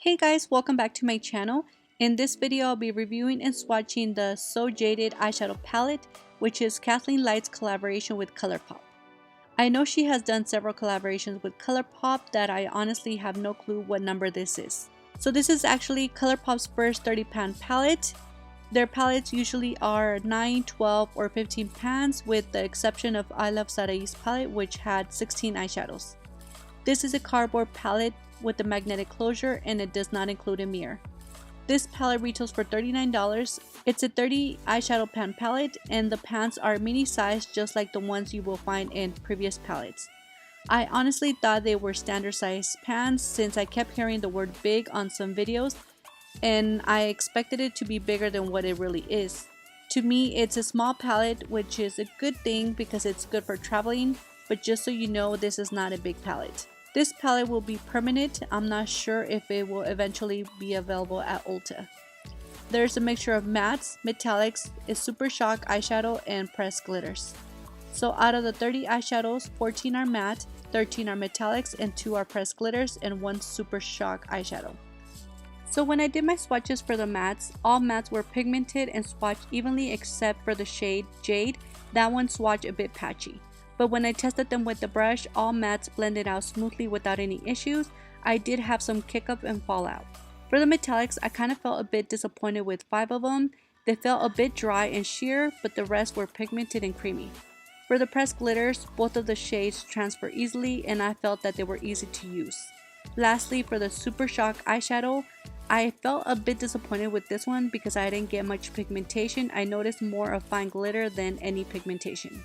Hey guys, welcome back to my channel. In this video, I'll be reviewing and swatching the So Jaded eyeshadow palette, which is Kathleen Light's collaboration with Colourpop. I know she has done several collaborations with Colourpop that I honestly have no clue what number this is. So this is actually Colourpop's first 30 pan palette. Their palettes usually are 9, 12, or 15 pans with the exception of I Love Sarai's palette, which had 16 eyeshadows. This is a cardboard palette with a magnetic closure and it does not include a mirror. This palette retails for $39. It's a 30 eyeshadow pan palette and the pans are mini sized just like the ones you will find in previous palettes. I honestly thought they were standard size pans since I kept hearing the word big on some videos and I expected it to be bigger than what it really is. To me, it's a small palette, which is a good thing because it's good for traveling, but just so you know, this is not a big palette. This palette will be permanent. I'm not sure if it will eventually be available at Ulta. There's a mixture of mattes, metallics, a super shock eyeshadow, and pressed glitters. So out of the 30 eyeshadows, 14 are matte, 13 are metallics, and 2 are pressed glitters, and 1 super shock eyeshadow. So when I did my swatches for the mattes, all mattes were pigmented and swatched evenly except for the shade Jade. That one swatched a bit patchy. But when I tested them with the brush, all mattes blended out smoothly without any issues. I did have some kick up and fallout. For the metallics, I kind of felt a bit disappointed with 5 of them. They felt a bit dry and sheer, but the rest were pigmented and creamy. For the pressed glitters, both of the shades transfer easily and I felt that they were easy to use. Lastly, for the Super Shock eyeshadow, I felt a bit disappointed with this one because I didn't get much pigmentation. I noticed more of fine glitter than any pigmentation.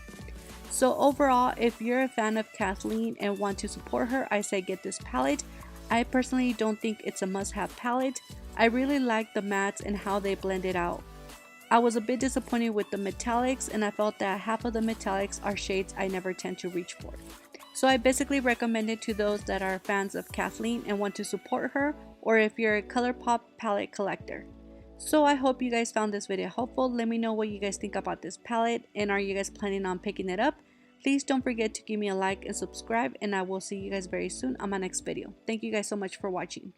So overall, if you're a fan of Kathleen and want to support her, I say get this palette. I personally don't think it's a must-have palette. I really like the mattes and how they blend it out. I was a bit disappointed with the metallics and I felt that half of the metallics are shades I never tend to reach for. So I basically recommend it to those that are fans of Kathleen and want to support her, or if you're a Colourpop palette collector. So I hope you guys found this video helpful. Let me know what you guys think about this palette and are you guys planning on picking it up? Please don't forget to give me a like and subscribe and I will see you guys very soon on my next video. Thank you guys so much for watching.